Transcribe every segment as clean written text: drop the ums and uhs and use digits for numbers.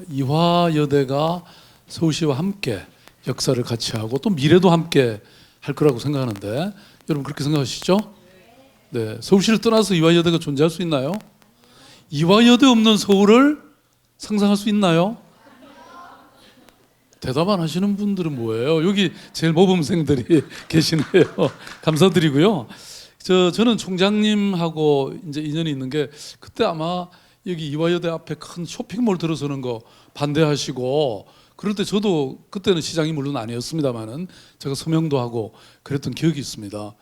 이화여대가 서울시와 함께 역사를 같이 하고 또 미래도 함께 할 거라고 생각하는데 여러분 그렇게 생각하시죠? 네, 서울시를 떠나서 이화여대가 존재할 수 있나요? 이화여대 없는 서울을 상상할 수 있나요? 대답 안 하시는 분들은 뭐예요? 여기 제일 모범생들이 계시네요. 감사드리고요. 저는 총장님하고 이제 인연이 있는 게 그때 아마 여기 이화여대 앞에 큰 쇼핑몰 들어서는 거 반대하시고 그럴 때 저도 그때는 시장이 물론 아니었습니다만은 제가 서명도 하고 그랬던 기억이 있습니다.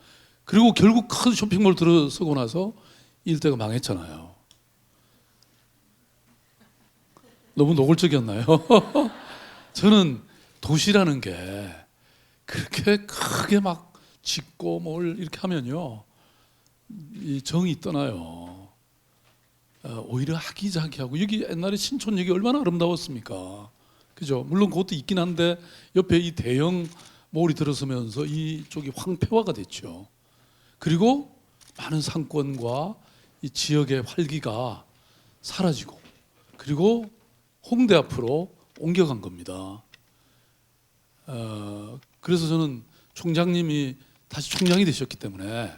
그리고 결국 큰 쇼핑몰 들어서고 나서 일대가 망했잖아요. 너무 노골적이었나요? 저는 도시라는 게 그렇게 크게 막 짓고 뭘 이렇게 하면요 이 정이 떠나요. 오히려 아기자기하고 여기 옛날에 신촌역이 얼마나 아름다웠습니까? 그죠? 물론 그것도 있긴 한데 옆에 이 대형 몰이 들어서면서 이쪽이 황폐화가 됐죠. 그리고 많은 상권과 이 지역의 활기가 사라지고 그리고 홍대 앞으로 옮겨간 겁니다. 그래서 저는 총장님이 다시 총장이 되셨기 때문에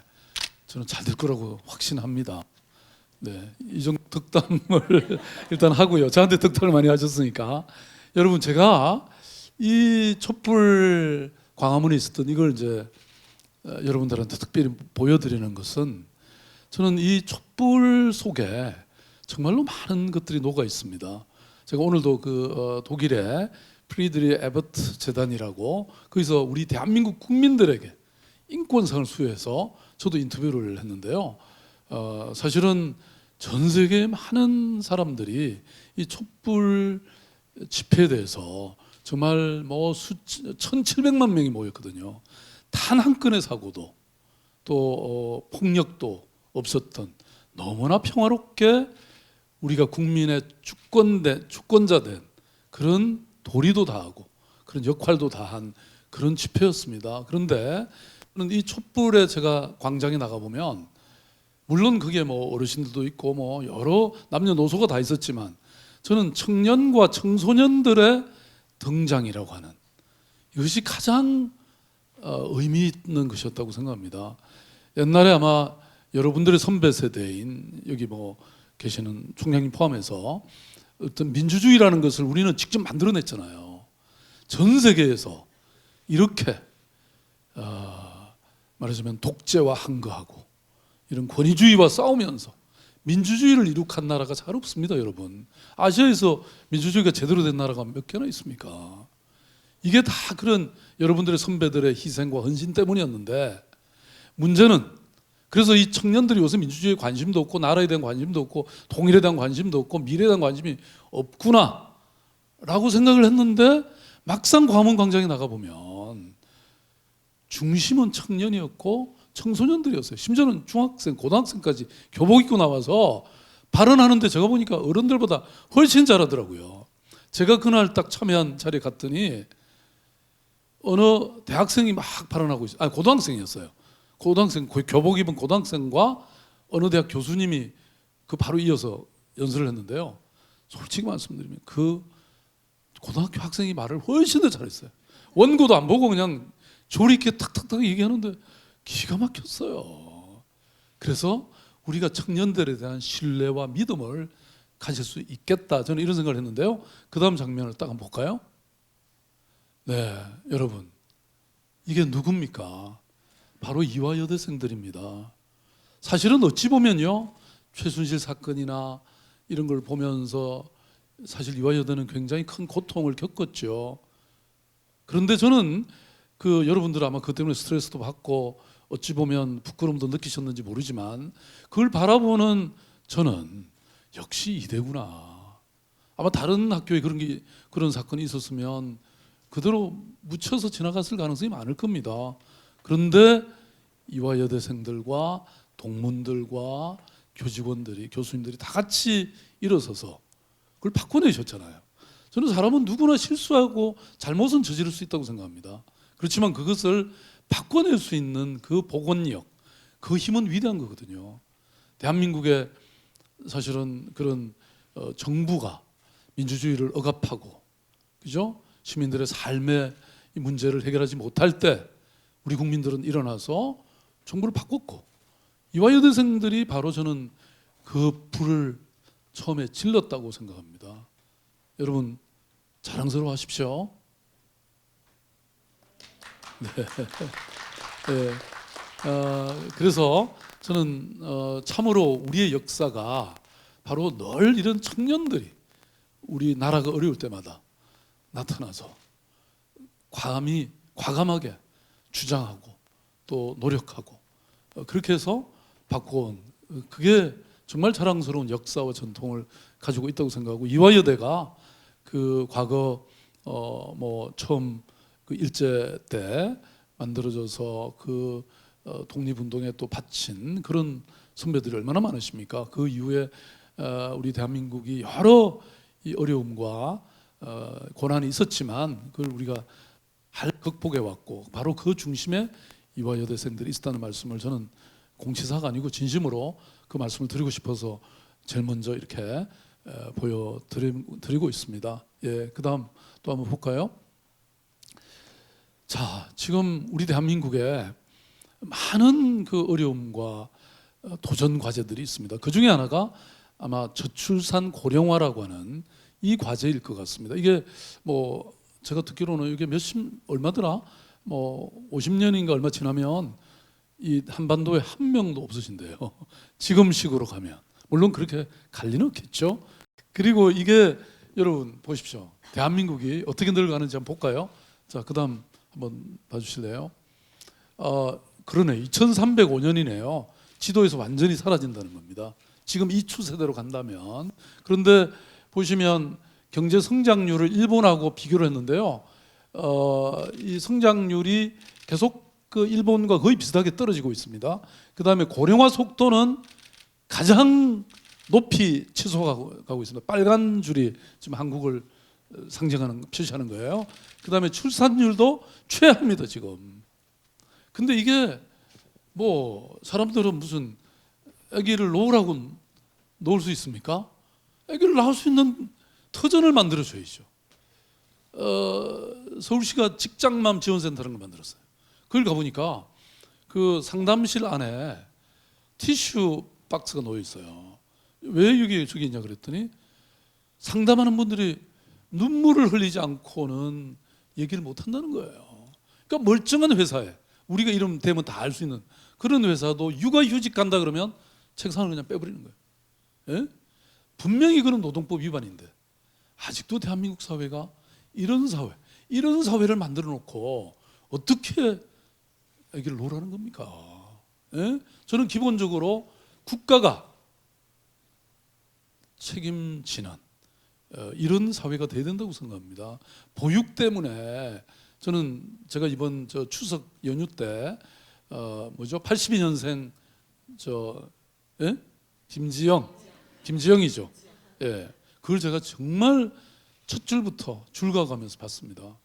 저는 잘 될 거라고 확신합니다. 네, 이 정도 덕담을 일단 하고요. 저한테 덕담을 많이 하셨으니까 여러분 제가 이 촛불 광화문에 있었던 이걸 이제 여러분들한테 특별히 보여드리는 것은 저는 이 촛불 속에 정말로 많은 것들이 녹아 있습니다. 제가 오늘도 독일의 프리드리 에버트 재단이라고 거기서 우리 대한민국 국민들에게 인권상을 수여해서 저도 인터뷰를 했는데요. 사실은 전 세계의 많은 사람들이 이 촛불 집회에 대해서 정말 1,700만 명이 모였거든요. 단 한 건의 사고도 또 폭력도 없었던 너무나 평화롭게 우리가 국민의 주권자 된 그런 도리도 다하고 그런 역할도 다한 그런 집회였습니다. 그런데 이 촛불에 제가 광장에 나가 보면 물론 그게 뭐 어르신들도 있고 뭐 여러 남녀노소가 다 있었지만 저는 청년과 청소년들의 등장이라고 하는 이것이 가장 의미 있는 것이었다고 생각합니다. 옛날에 아마 여러분들의 선배 세대인 여기 뭐 계시는 총장님 포함해서 어떤 민주주의라는 것을 우리는 직접 만들어냈잖아요. 전 세계에서 이렇게 말하자면 독재와 항거하고 이런 권위주의와 싸우면서 민주주의를 이룩한 나라가 잘 없습니다, 여러분. 아시아에서 민주주의가 제대로 된 나라가 몇 개나 있습니까? 이게 다 그런 여러분들의 선배들의 희생과 헌신 때문이었는데 문제는 그래서 이 청년들이 요새 민주주의에 관심도 없고 나라에 대한 관심도 없고 통일에 대한 관심도 없고 미래에 대한 관심이 없구나 라고 생각을 했는데 막상 광화문 광장에 나가보면 중심은 청년이었고 청소년들이었어요. 심지어는 중학생, 고등학생까지 교복 입고 나와서 발언하는데 제가 보니까 어른들보다 훨씬 잘하더라고요. 제가 그날 딱 참여한 자리에 갔더니 어느 대학생이 막 발언하고 있어요. 아니 고등학생이었어요. 고등학생 교복 입은 고등학생과 어느 대학 교수님이 그 바로 이어서 연설을 했는데요. 솔직히 말씀드리면 그 고등학교 학생이 말을 훨씬 더 잘했어요. 원고도 안 보고 그냥 조리 있게 탁탁탁 얘기하는데 기가 막혔어요. 그래서 우리가 청년들에 대한 신뢰와 믿음을 가질 수 있겠다. 저는 이런 생각을 했는데요. 그 다음 장면을 딱 한번 볼까요? 네, 여러분 이게 누굽니까? 바로 이화여대생들입니다. 사실은 어찌 보면요 최순실 사건이나 이런 걸 보면서 사실 이화여대는 굉장히 큰 고통을 겪었죠. 그런데 저는 여러분들 아마 그것 때문에 스트레스도 받고 어찌 보면 부끄러움도 느끼셨는지 모르지만 그걸 바라보는 저는 역시 이대구나. 아마 다른 학교에 그런 사건이 있었으면 그대로 묻혀서 지나갔을 가능성이 많을 겁니다. 그런데 이화여대생들과 동문들과 교직원들이 교수님들이 다 같이 일어서서 그걸 바꿔내셨잖아요. 저는 사람은 누구나 실수하고 잘못은 저지를 수 있다고 생각합니다. 그렇지만 그것을 바꿔낼 수 있는 그 복원력, 그 힘은 위대한 거거든요. 대한민국의 사실은 그런 정부가 민주주의를 억압하고, 그죠? 시민들의 삶의 이 문제를 해결하지 못할 때 우리 국민들은 일어나서 정부를 바꿨고, 이화여대생들이 바로 저는 그 불을 처음에 질렀다고 생각합니다. 여러분 자랑스러워하십시오. 네. 네. 그래서 저는 참으로 우리의 역사가 바로 늘 이런 청년들이 우리 나라가 어려울 때마다 나타나서 과감하게 주장하고 또 노력하고 그렇게 해서 바꿔온, 그게 정말 자랑스러운 역사와 전통을 가지고 있다고 생각하고, 이화여대가 그 과거 뭐 처음 그 일제 때 만들어져서 그 독립운동에 또 바친 그런 선배들이 얼마나 많으십니까? 그 이후에 우리 대한민국이 여러 이 어려움과 고난이 있었지만 그걸 우리가 극복해 왔고, 바로 그 중심에 이화여대생들이 있었다는 말씀을 저는 공치사가 아니고 진심으로 그 말씀을 드리고 싶어서 제일 먼저 이렇게 보여드리고 있습니다. 예, 그다음 또 한번 볼까요? 자, 지금 우리 대한민국에 많은 그 어려움과 도전 과제들이 있습니다. 그 중에 하나가 아마 저출산 고령화라고 하는 이 과제일 것 같습니다. 이게 뭐 제가 듣기로는 이게 얼마더라? 뭐 50년인가 얼마 지나면 이 한반도에 한 명도 없으신대요. 지금식으로 가면. 물론 그렇게 갈 리는 없겠죠. 그리고 이게 여러분 보십시오. 대한민국이 어떻게 늙어가는지 한번 볼까요? 자, 그다음 한번 봐주실래요? 그러네. 2305년이네요. 지도에서 완전히 사라진다는 겁니다. 지금 이 추세대로 간다면. 그런데 보시면 경제 성장률을 일본하고 비교를 했는데요. 이 성장률이 계속 그 일본과 거의 비슷하게 떨어지고 있습니다. 그 다음에 고령화 속도는 가장 높이 치솟아가고 있습니다. 빨간 줄이 지금 한국을 상징하는, 표시하는 거예요. 그 다음에 출산율도 최하입니다, 지금. 근데 이게 뭐 사람들은 무슨 아기를 놓으라고 놓을 수 있습니까? 아기를 낳을 수 있는 터전을 만들어줘야죠. 서울시가 직장맘 지원센터라는 걸 만들었어요. 그걸 가보니까 그 상담실 안에 티슈 박스가 놓여 있어요. 왜 이게 저기 있냐 그랬더니 상담하는 분들이 눈물을 흘리지 않고는 얘기를 못 한다는 거예요. 그러니까 멀쩡한 회사에 우리가 이름 대면 다 알 수 있는 그런 회사도 육아휴직 간다 그러면 책상을 그냥 빼버리는 거예요. 예? 분명히 그런 노동법 위반인데 아직도 대한민국 사회가 이런 사회를 만들어 놓고 어떻게 애기를 놓으라는 겁니까? 예? 저는 기본적으로 국가가 책임지는 이런 사회가 돼야 된다고 생각합니다. 보육 때문에 저는 제가 이번 저 추석 연휴 때 82년생 예? 김지영이죠. 예, 그걸 제가 정말 첫 줄부터 줄가가면서 봤습니다.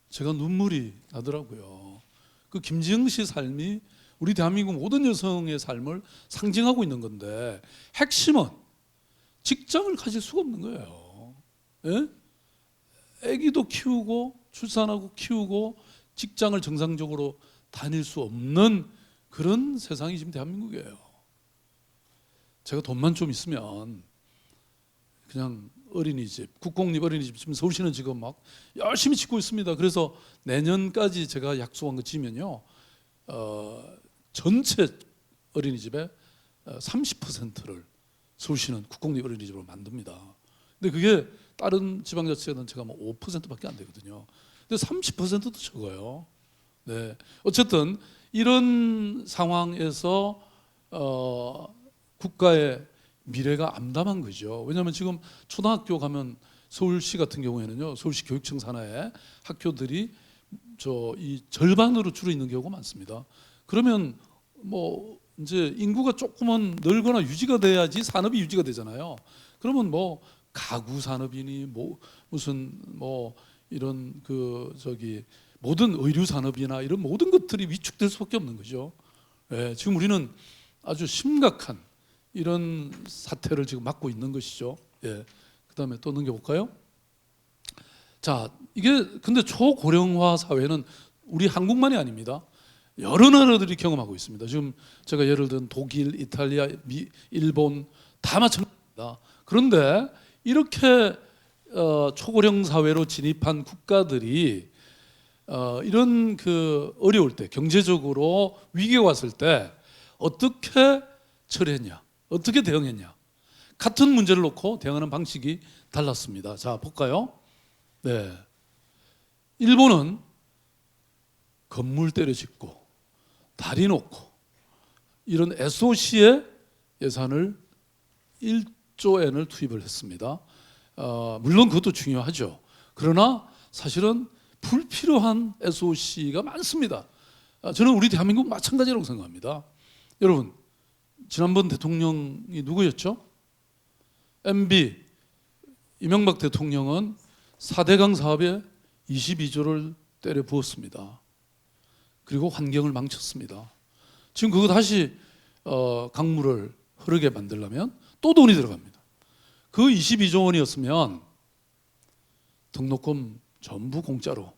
제가 눈물이 나더라고요. 그 김지영 씨 삶이 우리 대한민국 모든 여성의 삶을 상징하고 있는 건데 핵심은 직장을 가질 수가 없는 거예요. 예? 아기도 키우고 출산하고 키우고 직장을 정상적으로 다닐 수 없는 그런 세상이 지금 대한민국이에요. 제가 돈만 좀 있으면 그냥 어린이집, 국공립 어린이집 지금 서울시는 지금 막 열심히 짓고 있습니다. 그래서 내년까지 제가 약속한 거 지면요, 전체 어린이집의 30%를 서울시는 국공립 어린이집으로 만듭니다. 근데 그게 다른 지방자치에는 제가 뭐 5%밖에 안 되거든요. 근데 30%도 적어요. 네, 어쨌든 이런 상황에서 국가의 미래가 암담한 거죠. 왜냐하면 지금 초등학교 가면 서울시 같은 경우에는요, 서울시 교육청 산하에 학교들이 이 절반으로 줄어 있는 경우가 많습니다. 그러면 뭐 이제 인구가 조금은 늘거나 유지가 돼야지 산업이 유지가 되잖아요. 그러면 뭐 가구 산업이니 뭐 무슨 뭐 이런 모든 의류 산업이나 이런 모든 것들이 위축될 수밖에 없는 거죠. 예, 지금 우리는 아주 심각한 이런 사태를 지금 맞고 있는 것이죠. 예. 그다음에 또 넘겨볼까요? 자, 이게 근데 초고령화 사회는 우리 한국만이 아닙니다. 여러 나라들이 경험하고 있습니다. 지금 제가 예를 든 독일, 이탈리아, 일본 다 마찬가지입니다. 그런데 이렇게 초고령 사회로 진입한 국가들이 이런 그 어려울 때, 경제적으로 위기가 왔을 때 어떻게 처리했냐, 어떻게 대응했냐, 같은 문제를 놓고 대응하는 방식이 달랐습니다. 자, 볼까요? 네, 일본은 건물 때려짓고 다리 놓고 이런 SOC에 예산을 1조 엔을 투입을 했습니다. 물론 그것도 중요하죠. 그러나 사실은 불필요한 SOC가 많습니다. 저는 우리 대한민국 마찬가지라고 생각합니다. 여러분, 지난번 대통령이 누구였죠? MB 이명박 대통령은 4대강 사업에 22조를 때려 부었습니다. 그리고 환경을 망쳤습니다. 지금 그거 다시 강물을 흐르게 만들려면 또 돈이 들어갑니다. 그 22조 원이었으면 등록금 전부 공짜로,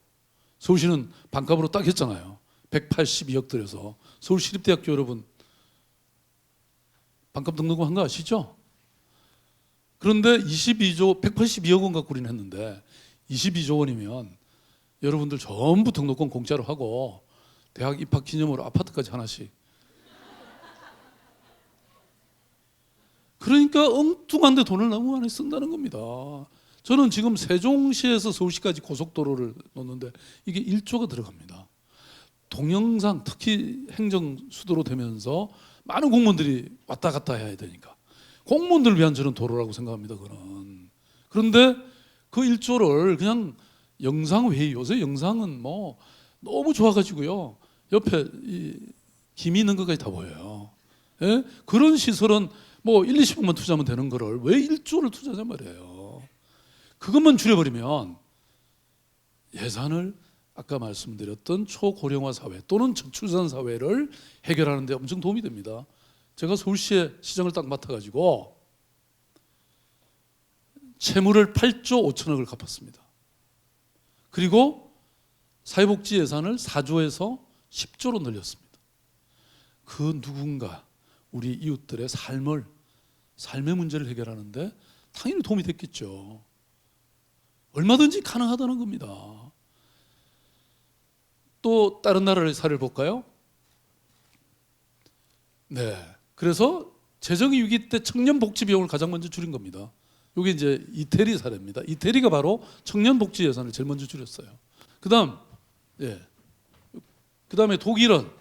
서울시는 반값으로 딱 했잖아요. 182억 들여서. 서울시립대학교 여러분 반값 등록금 한 거 아시죠? 그런데 182억 원 갖고 우리는 했는데 22조 원이면 여러분들 전부 등록금 공짜로 하고 대학 입학 기념으로 아파트까지 하나씩. 그러니까 엉뚱한 데 돈을 너무 많이 쓴다는 겁니다. 저는 지금 세종시에서 서울시까지 고속도로를 놓는데 이게 1조가 들어갑니다. 동영상, 특히 행정 수도로 되면서 많은 공무원들이 왔다 갔다 해야 되니까 공무원들을 위한 저는 도로라고 생각합니다. 그는. 그런데 그 1조를 그냥 영상회의, 요새 영상은 뭐 너무 좋아가지고요, 옆에 김이 있는 것까지 다 보여요. 예? 그런 시설은 뭐 1, 20억만 투자하면 되는 거를 왜 1조를 투자하자 말이에요. 그것만 줄여버리면 예산을 아까 말씀드렸던 초고령화 사회 또는 저출산 사회를 해결하는 데 엄청 도움이 됩니다. 제가 서울시의 시장을 딱 맡아가지고 채무를 8조 5천억을 갚았습니다. 그리고 사회복지 예산을 4조에서 10조로 늘렸습니다. 그 누군가 우리 이웃들의 삶의 문제를 해결하는데 당연히 도움이 됐겠죠. 얼마든지 가능하다는 겁니다. 또 다른 나라의 사례를 볼까요? 네, 그래서 재정이 위기 때 청년 복지 비용을 가장 먼저 줄인 겁니다. 이게 이제 이태리 사례입니다. 이태리가 바로 청년 복지 예산을 제일 먼저 줄였어요. 그다음에 독일은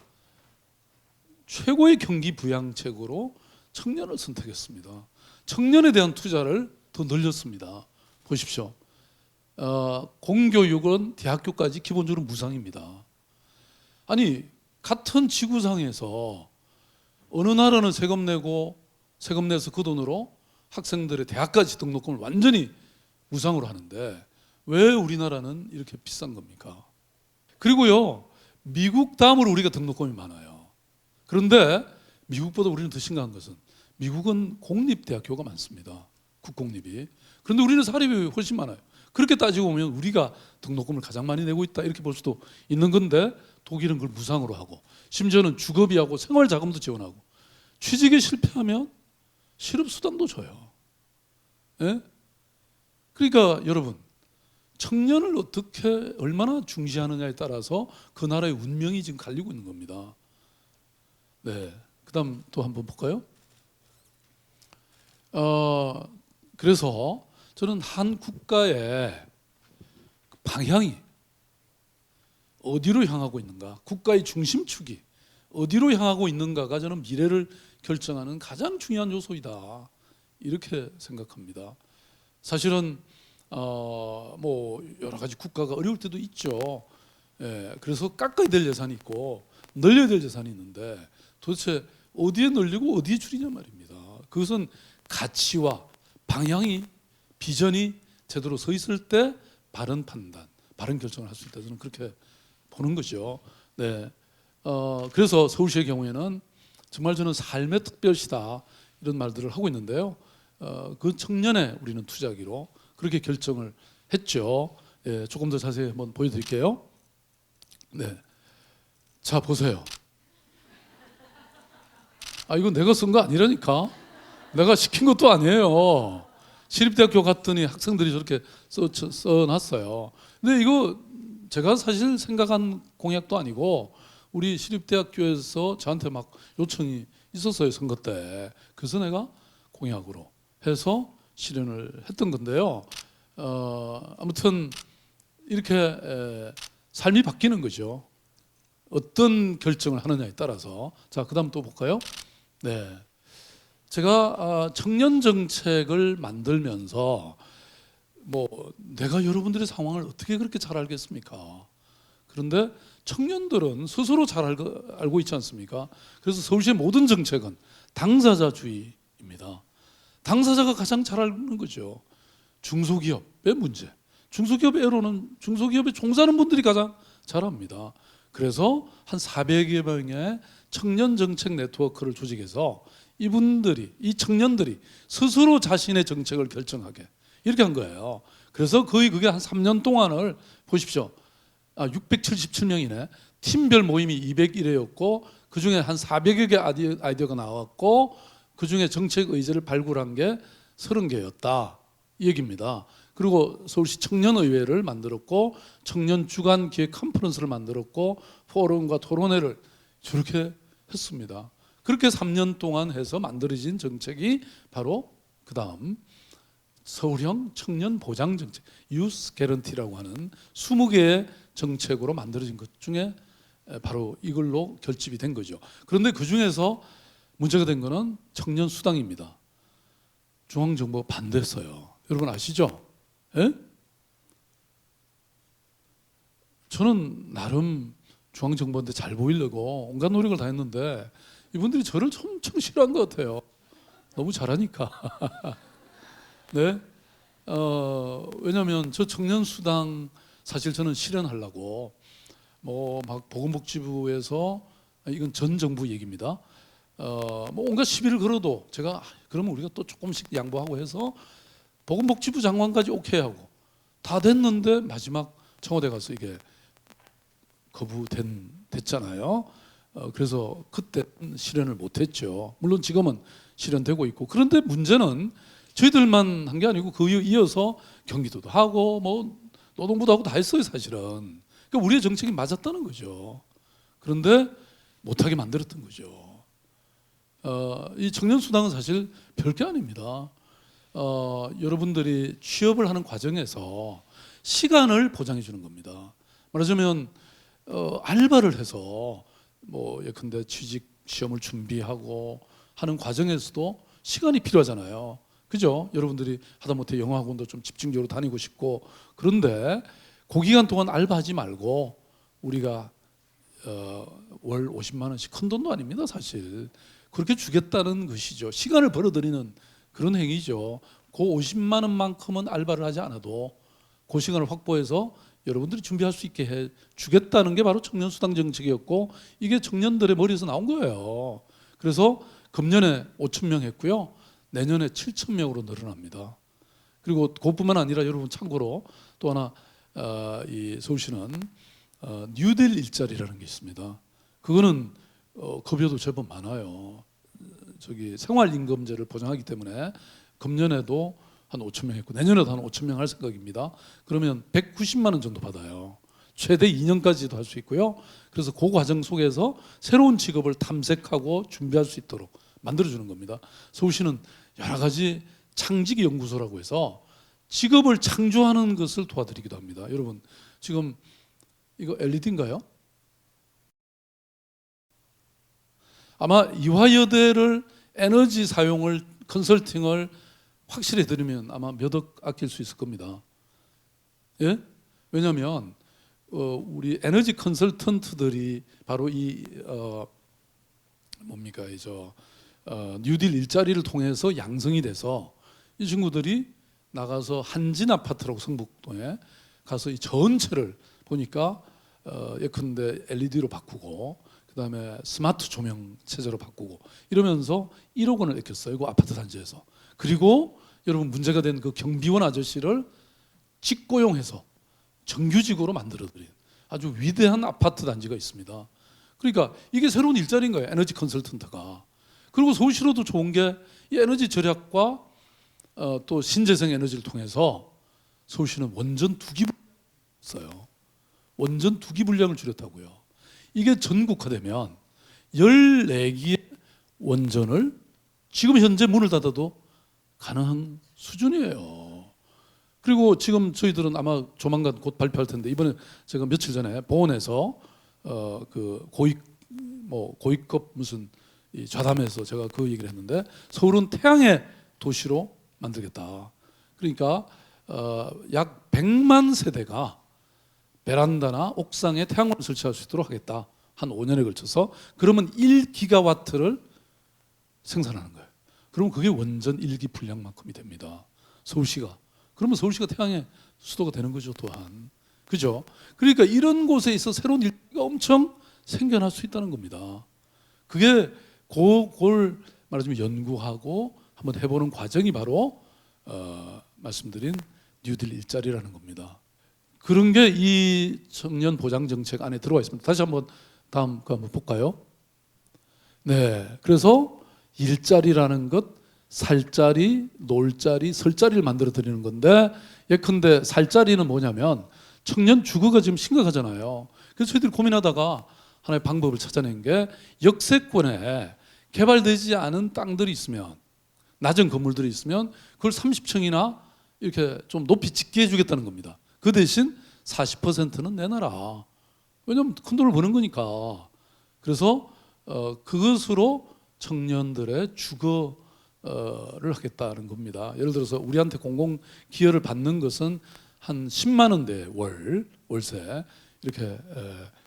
최고의 경기 부양책으로 청년을 선택했습니다. 청년에 대한 투자를 더 늘렸습니다. 보십시오. 공교육은 대학교까지 기본적으로 무상입니다. 아니, 같은 지구상에서 어느 나라는 세금 내서 그 돈으로 학생들의 대학까지 등록금을 완전히 무상으로 하는데 왜 우리나라는 이렇게 비싼 겁니까? 그리고요, 미국 다음으로 우리가 등록금이 많아요. 그런데 미국보다 우리는 더 심각한 것은 미국은 공립대학교가 많습니다. 국공립이. 그런데 우리는 사립이 훨씬 많아요. 그렇게 따지고 보면 우리가 등록금을 가장 많이 내고 있다 이렇게 볼 수도 있는 건데 독일은 그걸 무상으로 하고 심지어는 주거비하고 생활자금도 지원하고 취직에 실패하면 실업수당도 줘요. 예? 그러니까 여러분, 청년을 어떻게 얼마나 중시하느냐에 따라서 그 나라의 운명이 지금 갈리고 있는 겁니다. 네, 그다음 또 한번 볼까요? 그래서 저는 한 국가의 방향이 어디로 향하고 있는가, 국가의 중심축이 어디로 향하고 있는가가 저는 미래를 결정하는 가장 중요한 요소이다 이렇게 생각합니다. 사실은 뭐 여러 가지 국가가 어려울 때도 있죠. 예, 그래서 깎아야 될 예산이 있고 늘려야 될 예산이 있는데 도대체 어디에 늘리고 어디에 줄이냐 말입니다. 그것은 가치와 방향이, 비전이 제대로 서 있을 때 바른 판단, 바른 결정을 할 수 있다. 저는 그렇게 보는 거죠. 네. 그래서 서울시의 경우에는 정말 저는 삶의 특별시다 이런 말들을 하고 있는데요. 그 청년에 우리는 투자하기로 그렇게 결정을 했죠. 예, 조금 더 자세히 한번 보여드릴게요. 네, 자 보세요. 이건 내가 쓴 거 아니라니까. 내가 시킨 것도 아니에요. 시립대학교 갔더니 학생들이 저렇게 써놨어요. 근데 이거 제가 사실 생각한 공약도 아니고 우리 시립대학교에서 저한테 막 요청이 있었어요, 선거 때. 그래서 내가 공약으로 해서 실현을 했던 건데요. 아무튼 이렇게 삶이 바뀌는 거죠. 어떤 결정을 하느냐에 따라서. 자, 그다음 또 볼까요? 네, 제가 청년 정책을 만들면서 뭐 내가 여러분들의 상황을 어떻게 그렇게 잘 알겠습니까? 그런데 청년들은 스스로 잘 알고 있지 않습니까? 그래서 서울시의 모든 정책은 당사자주의입니다. 당사자가 가장 잘 아는 거죠. 중소기업의 문제, 중소기업 애로는 중소기업에 종사하는 분들이 가장 잘 압니다. 그래서 한 400여 명의 청년 정책 네트워크를 조직해서 이분들이, 이 청년들이 스스로 자신의 정책을 결정하게 이렇게 한 거예요. 그래서 거의 그게 한 3년 동안을 보십시오. 677명이네. 팀별 모임이 201회였고 그 중에 한 400여 개 아이디어가 나왔고 그 중에 정책 의제를 발굴한 게 30개였다 이 얘기입니다. 그리고 서울시 청년의회를 만들었고 청년 주간 기획 컨퍼런스를 만들었고 포럼과 토론회를 저렇게 했습니다. 그렇게 3년 동안 해서 만들어진 정책이 바로 그 다음 서울형 청년 보장 정책, 유스 개런티라고 하는 20개의 정책으로 만들어진 것 중에 바로 이걸로 결집이 된 거죠. 그런데 그 중에서 문제가 된 거는 청년 수당입니다. 중앙정부가 반대했어요. 여러분 아시죠? 예? 저는 나름 중앙정부한테 잘 보이려고 온갖 노력을 다 했는데 이분들이 저를 엄청 싫어한 것 같아요. 너무 잘하니까. 네. 왜냐하면 저 청년 수당 사실 저는 실현하려고 뭐 막 보건복지부에서 이건 전 정부 얘기입니다. 뭐 온갖 시비를 걸어도 제가 그러면 우리가 또 조금씩 양보하고 해서 보건복지부 장관까지 오케이 하고 다 됐는데 마지막 청와대 가서 이게 됐잖아요. 그래서 그때 실현을 못했죠. 물론 지금은 실현되고 있고 그런데 문제는 저희들만 한 게 아니고 그 이어서 경기도도 하고 뭐 노동부도 하고 다 했어요 사실은. 그러니까 우리의 정책이 맞았다는 거죠. 그런데 못하게 만들었던 거죠. 이 청년수당은 사실 별게 아닙니다. 여러분들이 취업을 하는 과정에서 시간을 보장해 주는 겁니다. 말하자면 알바를 해서 뭐 예컨대 취직 시험을 준비하고 하는 과정에서도 시간이 필요하잖아요. 그죠? 여러분들이 하다못해 영어학원도 좀 집중적으로 다니고 싶고 그런데 그 기간 동안 알바하지 말고 우리가 월 50만 원씩 큰 돈도 아닙니다 사실. 그렇게 주겠다는 것이죠. 시간을 벌어들이는 그런 행위죠. 그 50만 원만큼은 알바를 하지 않아도 그 시간을 확보해서 여러분들이 준비할 수 있게 해 주겠다는 게 바로 청년수당 정책이었고 이게 청년들의 머리에서 나온 거예요. 그래서 금년에 5천 명 했고요. 내년에 7천 명으로 늘어납니다. 그리고 그것뿐만 아니라 여러분 참고로 또 하나 이 서울시는 뉴딜 일자리라는 게 있습니다. 그거는 급여도 제법 많아요. 저기 생활임금제를 보장하기 때문에 금년에도 한 5천 명 했고 내년에도 한 5천 명 할 생각입니다. 그러면 190만 원 정도 받아요. 최대 2년까지도 할 수 있고요. 그래서 그 과정 속에서 새로운 직업을 탐색하고 준비할 수 있도록 만들어주는 겁니다. 서울시는 여러 가지 창직이 연구소라고 해서 직업을 창조하는 것을 도와드리기도 합니다. 여러분 지금 이거 LED인가요? 아마 이화여대를 에너지 사용을 컨설팅을 확실히 해드리면 아마 몇 억 아낄 수 있을 겁니다. 예? 왜냐하면 우리 에너지 컨설턴트들이 바로 이 뭡니까 뉴딜 일자리를 통해서 양성이 돼서 이 친구들이 나가서 한진 아파트라고 성북동에 가서 이 전체를 보니까 예컨대 LED로 바꾸고 그다음에 스마트 조명 체제로 바꾸고 이러면서 1억 원을 아꼈어요. 그 아파트 단지에서. 그리고 여러분 문제가 된 그 경비원 아저씨를 직고용해서 정규직으로 만들어드린 아주 위대한 아파트 단지가 있습니다. 그러니까 이게 새로운 일자리인 거예요. 에너지 컨설턴트가. 그리고 서울시로도 좋은 게 이 에너지 절약과 또 신재생 에너지를 통해서 서울시는 원전 2기 분량을 원전 2기 분량을 줄였다고요. 이게 전국화되면 14기의 원전을 지금 현재 문을 닫아도 가능한 수준이에요. 그리고 지금 저희들은 아마 조만간 곧 발표할 텐데 이번에 제가 며칠 전에 보원에서 그 고위급 무슨 이 좌담에서 제가 그 얘기를 했는데 서울은 태양의 도시로 만들겠다. 그러니까 약 100만 세대가 베란다나 옥상에 태양광을 설치할 수 있도록 하겠다. 한 5년에 걸쳐서. 그러면 1기가와트를 생산하는 거예요. 그러면 그게 원전 1기 분량만큼이 됩니다. 서울시가. 그러면 서울시가 태양의 수도가 되는 거죠, 또한. 그죠? 그러니까 이런 곳에 있어 새로운 일자리가 엄청 생겨날 수 있다는 겁니다. 그게 그걸 말하자면 연구하고 한번 해보는 과정이 바로 말씀드린 뉴딜 일자리라는 겁니다. 그런 게 이 청년 보장 정책 안에 들어와 있습니다. 다시 한번 다음 거 한번 볼까요? 네, 그래서 일자리라는 것, 살자리, 놀자리, 설자리를 만들어 드리는 건데 예컨대 살자리는 뭐냐면 청년 주거가 지금 심각하잖아요. 그래서 저희들이 고민하다가 하나의 방법을 찾아낸 게 역세권에 개발되지 않은 땅들이 있으면 낮은 건물들이 있으면 그걸 30층이나 이렇게 좀 높이 짓게 해주겠다는 겁니다. 그 대신 40%는 내놔라. 왜냐하면 큰 돈을 버는 거니까. 그래서 그것으로 청년들의 주거를 하겠다는 겁니다. 예를 들어서 우리한테 공공 기여를 받는 것은 한 10만 원대 월세 이렇게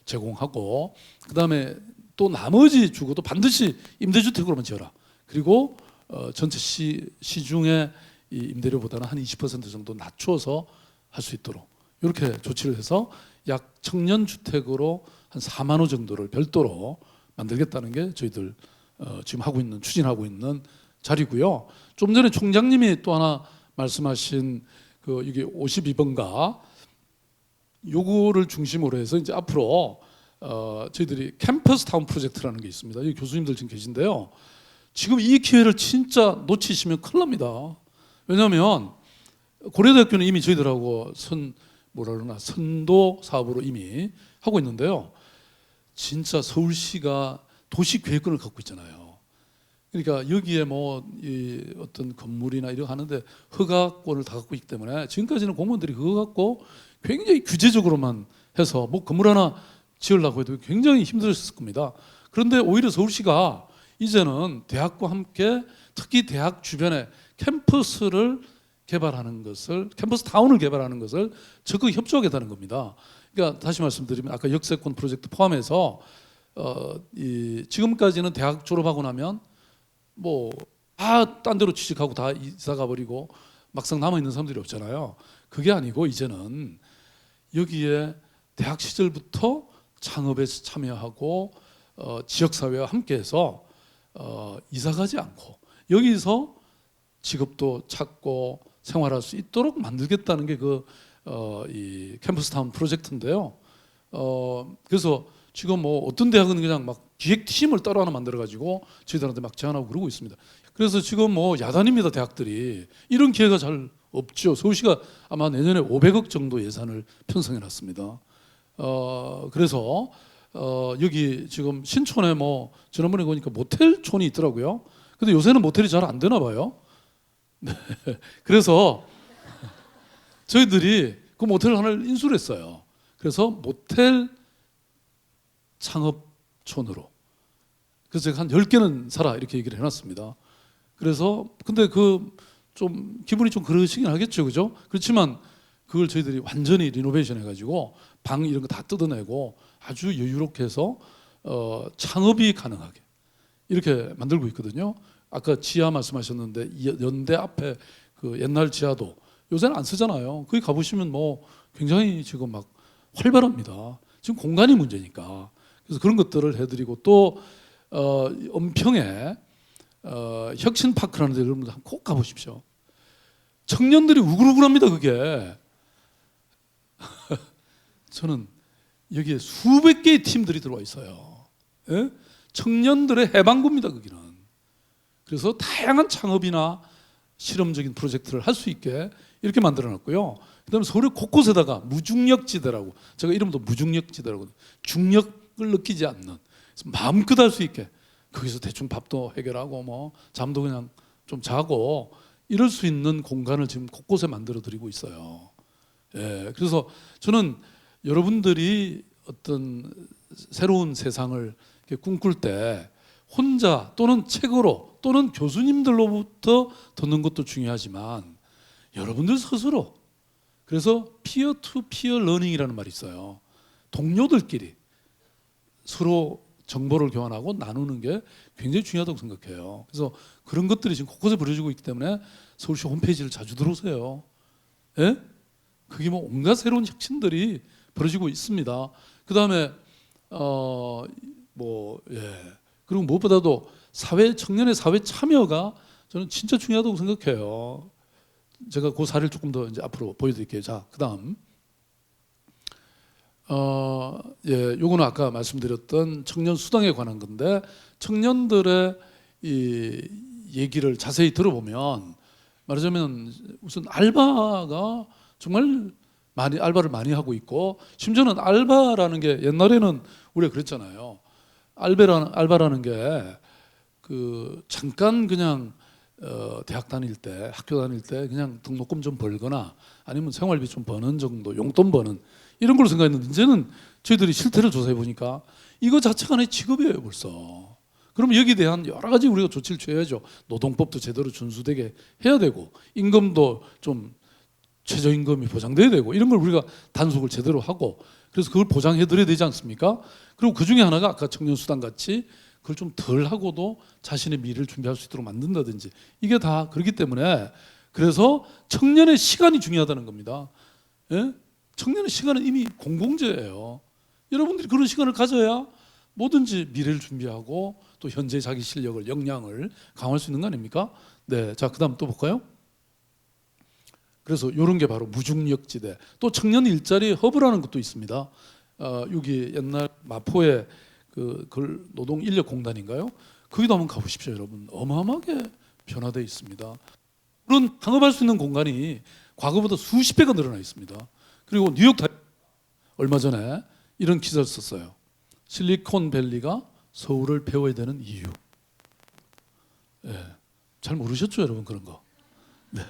제공하고 그다음에 또 나머지 주거도 반드시 임대주택으로만 지어라. 그리고 전체 시중의 이 임대료보다는 한 20% 정도 낮춰서 할 수 있도록 이렇게 조치를 해서 약 청년 주택으로 한 4만 호 정도를 별도로 만들겠다는 게 저희들 지금 추진하고 있는 자리고요. 좀 전에 총장님이 또 하나 말씀하신 그 이게 52번가 요거를 중심으로 해서 이제 앞으로 저희들이 캠퍼스 타운 프로젝트라는 게 있습니다. 여기 교수님들 지금 계신데요. 지금 이 기회를 진짜 놓치시면 큰일 납니다. 왜냐하면 고려대학교는 이미 저희들하고 선도 사업으로 이미 하고 있는데요. 진짜 서울시가 도시계획권을 갖고 있잖아요. 그러니까 여기에 이 어떤 건물이나 이런 거 하는데 허가권을 다 갖고 있기 때문에 지금까지는 공무원들이 그거 갖고 굉장히 규제적으로만 해서 건물 하나 지으려고 해도 굉장히 힘들었을 겁니다. 그런데 오히려 서울시가 이제는 대학과 함께 특히 대학 주변에 캠퍼스를 개발하는 것을 캠퍼스 타운을 개발하는 것을 적극 협조하겠다는 겁니다. 그러니까 다시 말씀드리면 아까 역세권 프로젝트 포함해서 지금까지는 대학 졸업하고 나면 다 딴 데로 취직하고 다 이사 가버리고 막상 남아 있는 사람들이 없잖아요. 그게 아니고 이제는 여기에 대학 시절부터 창업에 참여하고 지역사회와 함께해서 이사 가지 않고 여기서 직업도 찾고 생활할 수 있도록 만들겠다는 게 이 캠퍼스타운 프로젝트인데요. 그래서 지금 어떤 대학은 그냥 막 기획팀을 따로 하나 만들어가지고 저희들한테 막 제안하고 그러고 있습니다. 그래서 지금 야단입니다. 대학들이 이런 기회가 잘 없죠. 서울시가 아마 내년에 500억 정도 예산을 편성해놨습니다. 그래서 여기 지금 신촌에 지난번에 보니까 모텔촌이 있더라고요. 근데 요새는 모텔이 잘 안 되나 봐요. 네. 그래서 저희들이 그 모텔 하나를 인수를 했어요. 그래서 모텔 창업촌으로. 그래서 제가 한 10개는 사라 이렇게 얘기를 해놨습니다. 그래서 근데 좀 기분이 좀 그러시긴 하겠죠, 그죠? 그렇지만 그걸 저희들이 완전히 리노베이션 해가지고 방 이런 거 다 뜯어내고 아주 여유롭게 해서 창업이 가능하게 이렇게 만들고 있거든요. 아까 지하 말씀하셨는데 연대 앞에 그 옛날 지하도 요새는 안 쓰잖아요. 거기 가보시면 굉장히 지금 막 활발합니다. 지금 공간이 문제니까. 그래서 그런 것들을 해드리고 또 은평에 혁신파크라는 데 여러분들 꼭 가보십시오. 청년들이 우글우글합니다. 그게 저는 여기에 수백 개의 팀들이 들어와 있어요. 예? 청년들의 해방구입니다. 거기는. 그래서 다양한 창업이나 실험적인 프로젝트를 할 수 있게 이렇게 만들어놨고요. 그다음에 서울 곳곳에다가 무중력지대라고, 제가 이름도 무중력지대라고, 중력을 느끼지 않는, 그래서 마음껏 할 수 있게 거기서 대충 밥도 해결하고 뭐 잠도 그냥 좀 자고 이럴 수 있는 공간을 지금 곳곳에 만들어 드리고 있어요. 예, 그래서 저는 여러분들이 어떤 새로운 세상을 꿈꿀 때 혼자 또는 책으로 또는 교수님들로부터 듣는 것도 중요하지만 여러분들 스스로, 그래서 피어 투 피어 러닝이라는 말이 있어요. 동료들끼리 서로 정보를 교환하고 나누는 게 굉장히 중요하다고 생각해요. 그래서 그런 것들이 지금 곳곳에 벌어지고 있기 때문에 서울시 홈페이지를 자주 들어오세요. 예? 그게 뭐 온갖 새로운 혁신들이 벌어지고 있습니다. 그 다음에 그리고 무엇보다도 청년의 사회 참여가 저는 진짜 중요하다고 생각해요. 제가 그 사례를 조금 더 이제 앞으로 보여드릴게요. 자, 그다음 요거는 아까 말씀드렸던 청년 수당에 관한 건데, 청년들의 이 얘기를 자세히 들어보면 말하자면 우선 알바가 정말 많이 알바를 많이 하고 있고, 심지어는 알바라는 게 옛날에는 우리가 그랬잖아요. 알바라는 게 그 잠깐 그냥 대학 다닐 때, 학교 다닐 때 그냥 등록금 좀 벌거나 아니면 생활비 좀 버는 정도, 용돈 버는 이런 걸로 생각했는데, 이제는 저희들이 실태를 조사해 보니까 이거 자체가 하나의 직업이에요 벌써. 그럼 여기에 대한 여러 가지 우리가 조치를 취해야죠. 노동법도 제대로 준수되게 해야 되고, 임금도 좀 최저임금이 보장돼야 되고, 이런 걸 우리가 단속을 제대로 하고, 그래서 그걸 보장해 드려야 되지 않습니까? 그리고 그 중에 하나가 아까 청년수당 같이 그걸 좀 덜 하고도 자신의 미래를 준비할 수 있도록 만든다든지, 이게 다 그렇기 때문에, 그래서 청년의 시간이 중요하다는 겁니다. 예? 청년의 시간은 이미 공공재예요. 여러분들이 그런 시간을 가져야 뭐든지 미래를 준비하고 또 현재 자기 실력을, 역량을 강화할 수 있는 거 아닙니까? 네, 자, 그다음 또 볼까요? 그래서 이런 게 바로 무중력지대. 또 청년 일자리 허브라는 것도 있습니다. 여기 옛날 마포의 그 노동 인력 공단인가요? 거기도 한번 가보십시오, 여러분. 어마어마하게 변화되어 있습니다. 그런 창업할 수 있는 공간이 과거보다 수십 배가 늘어나 있습니다. 그리고 뉴욕타임스 얼마 전에 이런 기사를 썼어요. 실리콘밸리가 서울을 배워야 되는 이유. 예, 잘 모르셨죠, 여러분? 그런 거. 네.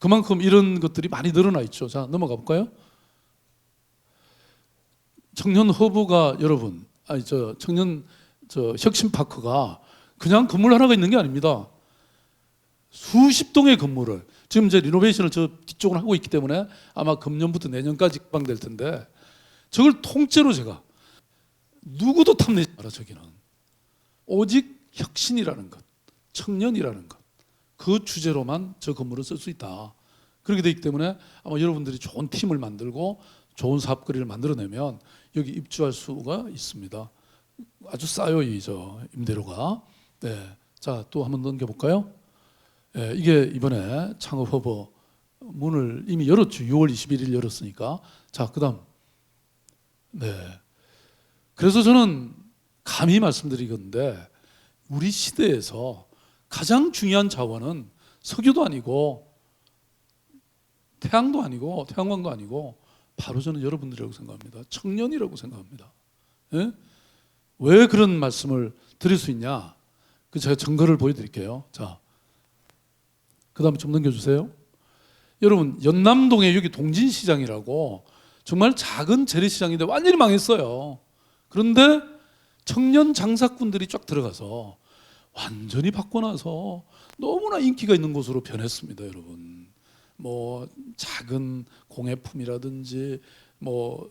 그만큼 이런 것들이 많이 늘어나 있죠. 자, 넘어가 볼까요? 청년 허브가 여러분, 청년 혁신파크가 그냥 건물 하나가 있는 게 아닙니다. 수십 동의 건물을 지금 이제 리노베이션을 저 뒤쪽으로 하고 있기 때문에 아마 금년부터 내년까지 개방될 텐데, 저걸 통째로 제가 누구도 탐내지 마라. 저기는 오직 혁신이라는 것, 청년이라는 것, 그 주제로만 저 건물을 쓸 수 있다. 그렇게 되기 때문에 아마 여러분들이 좋은 팀을 만들고 좋은 사업거리를 만들어내면 여기 입주할 수가 있습니다. 아주 싸요, 저 임대료가. 네, 자, 또 한번 넘겨볼까요? 네, 이게 이번에 창업 허브 문을 이미 열었죠. 6월 21일 열었으니까. 자, 그다음. 네. 그래서 저는 감히 말씀드리건데, 우리 시대에서 가장 중요한 자원은 석유도 아니고 태양도 아니고 태양광도 아니고 바로 저는 여러분들이라고 생각합니다. 청년이라고 생각합니다. 예? 왜 그런 말씀을 드릴 수 있냐? 그 제가 증거를 보여드릴게요. 자, 그 다음에 좀 넘겨주세요. 여러분, 연남동에 여기 동진시장이라고 정말 작은 재래시장인데 완전히 망했어요. 그런데 청년 장사꾼들이 쫙 들어가서 완전히 바꿔놔서 너무나 인기가 있는 곳으로 변했습니다, 여러분. 뭐 작은 공예품이라든지 뭐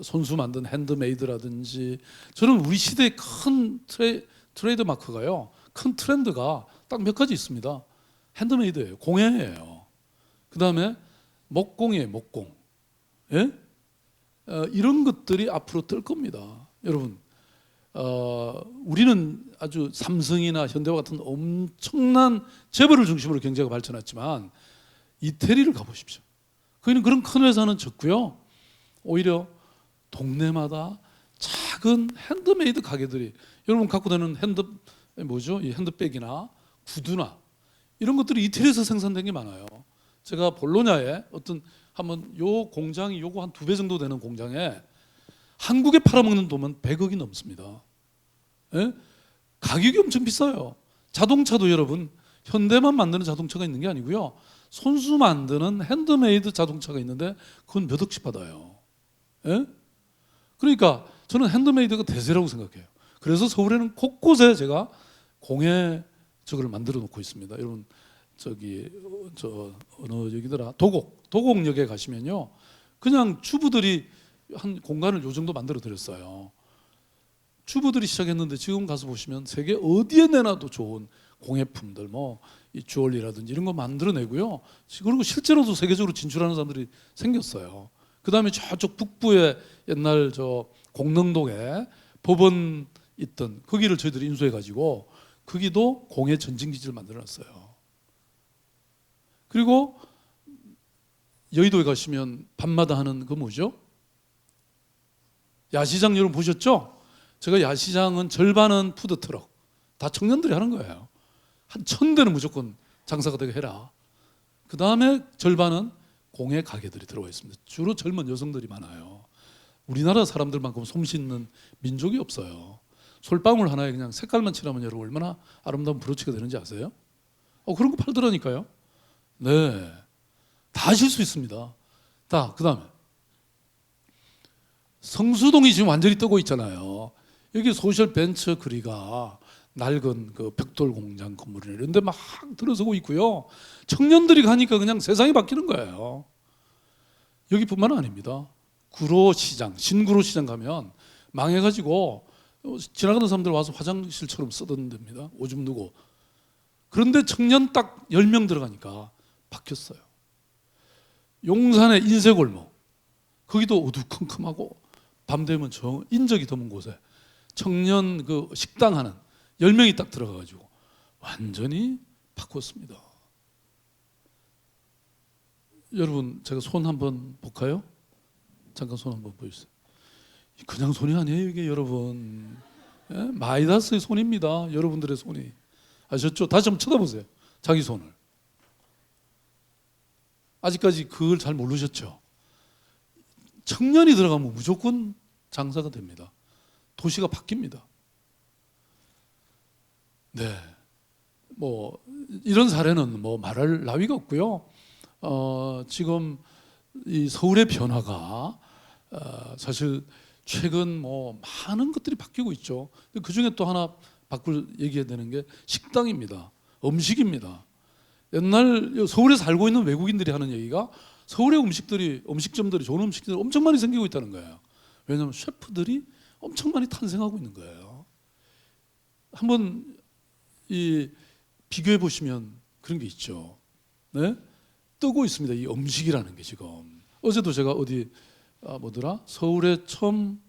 손수 만든 핸드메이드라든지, 저는 우리 시대의 큰 트레이드 마크가요, 큰 트렌드가 딱 몇 가지 있습니다. 핸드메이드예요, 공예예요. 그 다음에 목공이에요, 목공. 예? 이런 것들이 앞으로 뜰 겁니다. 여러분, 우리는 아주 삼성이나 현대와 같은 엄청난 재벌을 중심으로 경제가 발전했지만 이태리를 가보십시오. 거기는 그런 큰 회사는 적고요. 오히려 동네마다 작은 핸드메이드 가게들이, 여러분 갖고 다니는 이 핸드백이나 구두나 이런 것들이 이태리에서 생산된 게 많아요. 제가 볼로냐에 한번 요 공장이 요거 한 2배 정도 되는 공장에 한국에 팔아먹는 돈은 100억이 넘습니다. 예? 가격이 엄청 비싸요. 자동차도 여러분 현대만 만드는 자동차가 있는 게 아니고요. 손수 만드는 핸드메이드 자동차가 있는데 그건 몇 억씩 받아요. 예? 그러니까 저는 핸드메이드가 대세라고 생각해요. 그래서 서울에는 곳곳에 제가 공예 저걸 만들어 놓고 있습니다. 여러분 어느 여기더라 도곡역에 가시면요, 그냥 주부들이 한 공간을 요 정도 만들어 드렸어요. 주부들이 시작했는데 지금 가서 보시면 세계 어디에 내놔도 좋은 공예품들, 이 주얼리라든지 이런 거 만들어내고요. 그리고 실제로도 세계적으로 진출하는 사람들이 생겼어요. 그 다음에 저쪽 북부에 옛날 공릉동에 법원 있던 거기를 저희들이 인수해가지고 거기도 공예 전진기지를 만들어놨어요. 그리고 여의도에 가시면 밤마다 하는 그 뭐죠? 야시장 여러분 보셨죠? 제가 야시장은 절반은 푸드트럭, 다 청년들이 하는 거예요. 한 1000대는 무조건 장사가 되게 해라. 그 다음에 절반은 공예 가게들이 들어와 있습니다. 주로 젊은 여성들이 많아요. 우리나라 사람들만큼 솜 씻는 민족이 없어요. 솔방울 하나에 그냥 색깔만 칠하면 여러분 얼마나 아름다운 브로치가 되는지 아세요? 그런 거 팔더라니까요. 네, 다 하실 수 있습니다. 그 다음에 성수동이 지금 완전히 뜨고 있잖아요. 여기 소셜 벤처 거리가 낡은 그 벽돌 공장 건물이 이런 데 막 들어서고 있고요. 청년들이 가니까 그냥 세상이 바뀌는 거예요. 여기뿐만 아닙니다. 구로시장, 신구로시장 가면 망해가지고 지나가는 사람들 와서 화장실처럼 쓰던 데입니다. 오줌 누고. 그런데 청년 딱 10명 들어가니까 바뀌었어요. 용산의 인쇄골목, 거기도 어두컴컴하고 밤 되면 인적이 드문 곳에 청년 그 식당 하는 10명이 딱 들어가가지고 완전히 바꿨습니다. 여러분 제가 손 한번 볼까요? 잠깐 손 한번 보여주세요. 그냥 손이 아니에요 이게 여러분. 예? 마이다스의 손입니다. 여러분들의 손이. 아셨죠? 다시 한번 쳐다보세요. 자기 손을. 아직까지 그걸 잘 모르셨죠? 청년이 들어가면 무조건 장사가 됩니다. 도시가 바뀝니다. 네, 이런 사례는 말할 나위가 없고요. 지금 이 서울의 변화가 사실 최근 많은 것들이 바뀌고 있죠. 그 중에 또 하나 얘기해야 되는 게 식당입니다. 음식입니다. 옛날 서울에 살고 있는 외국인들이 하는 얘기가 서울의 음식점들이 좋은 음식점들이 엄청 많이 생기고 있다는 거예요. 왜냐하면 셰프들이 엄청 많이 탄생하고 있는 거예요. 한번 비교해 보시면 그런 게 있죠. 네? 뜨고 있습니다. 이 음식이라는 게 지금. 어제도 제가 서울에 처음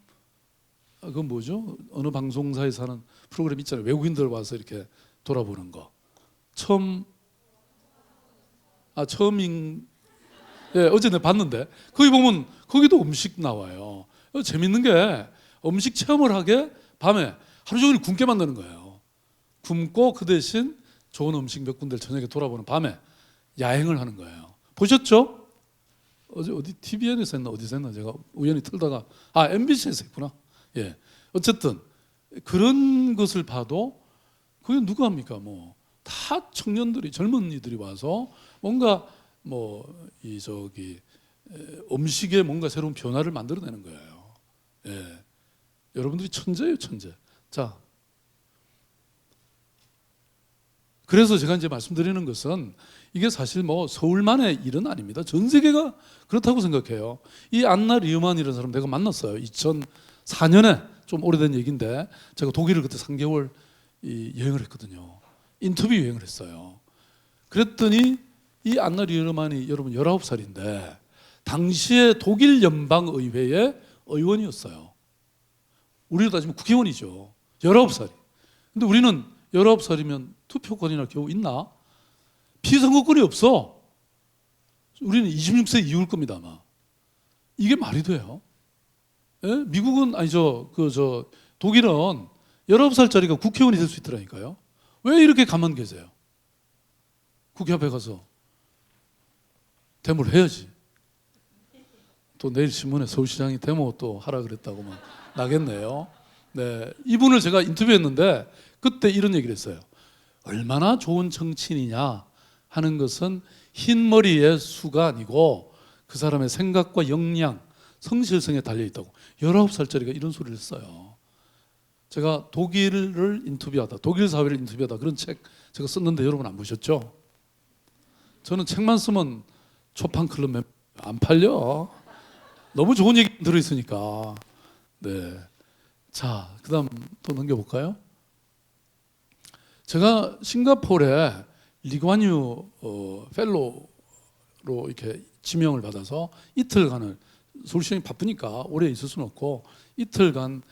그건 뭐죠? 어느 방송사에서 하는 프로그램 있잖아요. 외국인들 와서 이렇게 돌아보는 거. 어제 내가 봤는데 거기 보면 거기도 음식 나와요. 재밌는 게 음식 체험을 하게 밤에 하루 종일 굶게 만드는 거예요. 굶고 그 대신 좋은 음식 몇 군데를 저녁에 돌아보는 밤에 야행을 하는 거예요. 보셨죠? 어디 TVN에서 했나 어디서 했나 제가 우연히 틀다가 MBC에서 했구나. 예. 어쨌든 그런 것을 봐도 그게 누가 합니까? 다 청년들이 젊은이들이 와서 뭔가 음식에 뭔가 새로운 변화를 만들어내는 거예요. 예. 여러분들이 천재예요, 천재. 자, 그래서 제가 이제 말씀드리는 것은 이게 사실 서울만의 일은 아닙니다. 전 세계가 그렇다고 생각해요. 이 안나 리우만이라는 사람 내가 만났어요. 2004년에 좀 오래된 얘기인데 제가 독일을 그때 3개월 여행을 했거든요. 인터뷰 여행을 했어요. 그랬더니 이 안나 리우만이 여러분 19살인데 당시에 독일 연방의회의 의원이었어요. 우리로 따지면 국회의원이죠. 19살이. 근데 우리는 19살이면 투표권이나 겨우 있나? 피선거권이 없어. 우리는 26세 이후일 겁니다, 아마. 이게 말이 돼요? 예? 미국은 아니죠. 독일은 19살짜리가 국회의원이 될 수 있더라니까요. 왜 이렇게 가만 계세요? 국회 앞에 가서 데모를 해야지. 또 내일 신문에 서울시장이 데모 또 하라 그랬다고만 나겠네요. 네, 이분을 제가 인터뷰했는데 그때 이런 얘기를 했어요. 얼마나 좋은 정치인이냐 하는 것은 흰 머리의 수가 아니고 그 사람의 생각과 역량, 성실성에 달려 있다고. 19살짜리가 이런 소리를 했어요. 제가 독일을 인터뷰하다, 독일 사회를 인터뷰하다 그런 책 제가 썼는데 여러분 안 보셨죠? 저는 책만 쓰면 초판 클럽 안 팔려. 너무 좋은 얘기 들어있으니까. 네. 자, 그다음 또 넘겨볼까요? 제가 싱가포르에 리관유 펠로로 이렇게 지명을 받아서 이틀간을, 서울시장이 바쁘니까 오래 있을 수는 없고 이틀간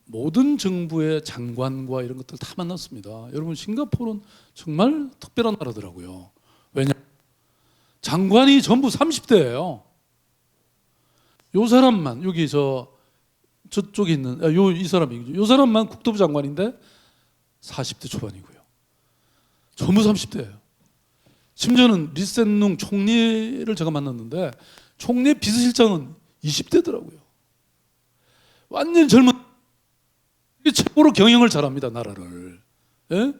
모든 정부의 장관과 이런 것들 다 만났습니다. 여러분, 싱가포르는 정말 특별한 나라더라고요. 왜냐? 장관이 전부 30대예요. 요 사람만, 여기 저쪽에 있는 이 사람이, 요 사람만 국토부 장관인데 40대 초반이고요. 전부 30대예요. 심지어는 리센룽 총리를 제가 만났는데 총리 비서실장은 20대더라고요. 완전 젊은, 최고로 경영을 잘합니다, 나라를. 예?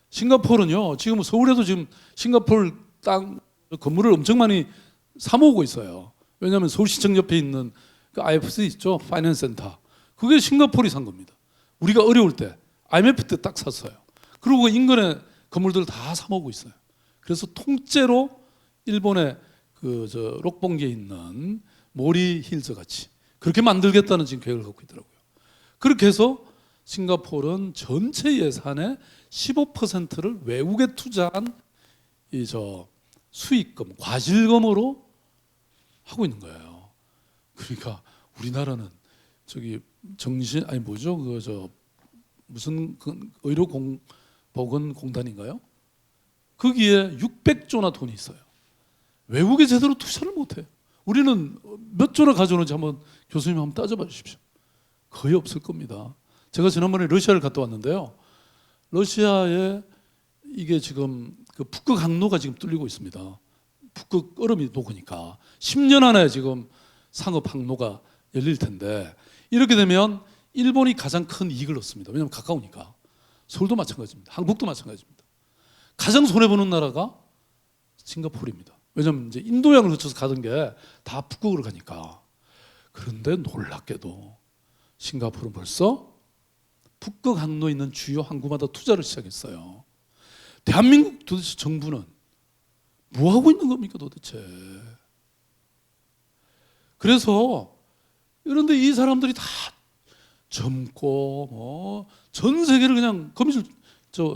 싱가포르는요, 지금 서울에도 지금 싱가포르 땅 건물을 엄청 많이 사모으고 있어요. 왜냐하면 서울시청 옆에 있는 그 IFC 있죠, 파이낸스 센터. 그게 싱가포르이 산 겁니다. 우리가 어려울 때 IMF 때 딱 샀어요. 그리고 인근에 건물들을 다 사모으고 있어요. 그래서 통째로 일본의 록봉기에 있는 모리 힐즈 같이 그렇게 만들겠다는 지금 계획을 갖고 있더라고요. 그렇게 해서 싱가포르는 전체 예산의 15%를 외국에 투자한 수익금, 과실금으로 하고 있는 거예요. 그러니까 우리나라는 무슨 의료보건공단인가요? 거기에 600조나 돈이 있어요. 외국에 제대로 투자를 못해요. 우리는 몇 조나 가져오는지 한번 교수님 한번 따져봐 주십시오. 거의 없을 겁니다. 제가 지난번에 러시아를 갔다 왔는데요. 러시아에 이게 지금 그 북극 항로가 지금 뚫리고 있습니다. 북극 얼음이 녹으니까 10년 안에 지금 상업 항로가 열릴 텐데, 이렇게 되면 일본이 가장 큰 이익을 얻습니다. 왜냐하면 가까우니까. 서울도 마찬가지입니다. 한국도 마찬가지입니다. 가장 손해보는 나라가 싱가포르입니다. 왜냐하면 이제 인도양을 거쳐서 가던 게 다 북극으로 가니까. 그런데 놀랍게도 싱가포르는 벌써 북극 항로에 있는 주요 항구마다 투자를 시작했어요. 대한민국 도대체 정부는 뭐 하고 있는 겁니까 도대체? 그래서 그런데 이 사람들이 다 젊고 전 세계를 그냥 거미줄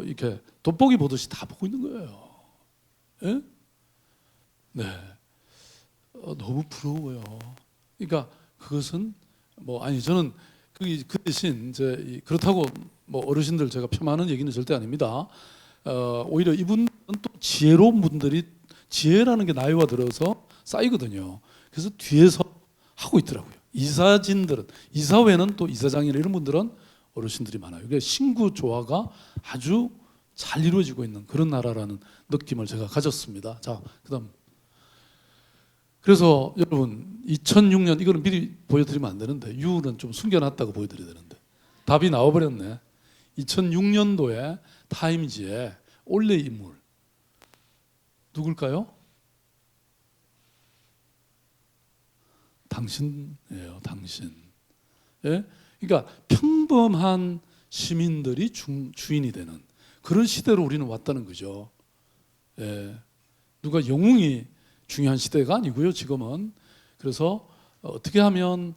이렇게 돋보기 보듯이 다 보고 있는 거예요. 예? 네, 너무 부러워요. 그러니까 그것은 저는 그 대신 이제 그렇다고 어르신들 제가 폄하하는 얘기는 절대 아닙니다. 오히려 이분은 또 지혜로운 분들이, 지혜라는 게 나이와 들어서 쌓이거든요. 그래서 뒤에서 하고 있더라고요. 이사진들은, 이사회는 또 이사장이나 이런 분들은 어르신들이 많아요. 그게 신구 조화가 아주 잘 이루어지고 있는 그런 나라라는 느낌을 제가 가졌습니다. 자, 그다음. 그래서 여러분 2006년, 이거는 미리 보여드리면 안 되는데, 유는 좀 숨겨놨다고 보여드려야 되는데 답이 나와버렸네. 2006년도에 타임지에 올레 인물 누굴까요? 당신이에요, 당신. 예? 그러니까 평범한 시민들이 주인이 되는 그런 시대로 우리는 왔다는 거죠. 예. 누가 영웅이 중요한 시대가 아니고요, 지금은. 그래서 어떻게 하면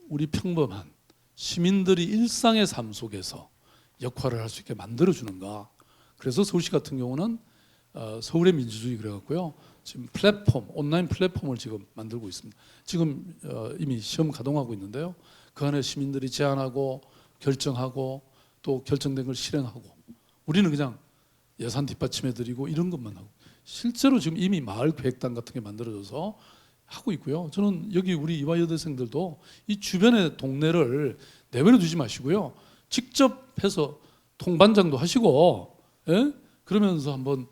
우리 평범한 시민들이 일상의 삶 속에서 역할을 할 수 있게 만들어주는가. 그래서 서울시 같은 경우는 서울의 민주주의 그래갖고요, 지금 온라인 플랫폼을 지금 만들고 있습니다. 지금 이미 시험 가동하고 있는데요. 그 안에 시민들이 제안하고 결정하고 또 결정된 걸 실행하고 우리는 그냥 예산 뒷받침해 드리고 이런 것만 하고 실제로 지금 이미 마을 계획단 같은 게 만들어져서 하고 있고요. 저는 여기 우리 이화 여대생들도 이 주변의 동네를 내버려 두지 마시고요. 직접 해서 통반장도 하시고 예? 그러면서 한번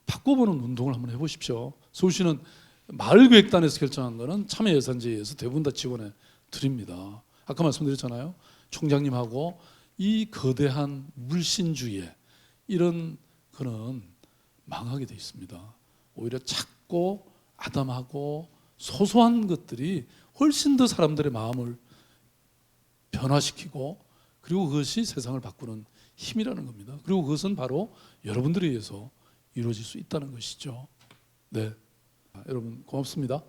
바꿔보는 운동을 한번 해보십시오. 서울시는 마을계획단에서 결정한 거는 참여예산제에 의해서 대부분 다 지원해 드립니다. 아까 말씀드렸잖아요. 총장님하고 이 거대한 물신주의에 이런 거는 망하게 돼 있습니다. 오히려 작고 아담하고 소소한 것들이 훨씬 더 사람들의 마음을 변화시키고 그리고 그것이 세상을 바꾸는 힘이라는 겁니다. 그리고 그것은 바로 여러분들에 의해서 이루어질 수 있다는 것이죠. 네, 여러분 고맙습니다.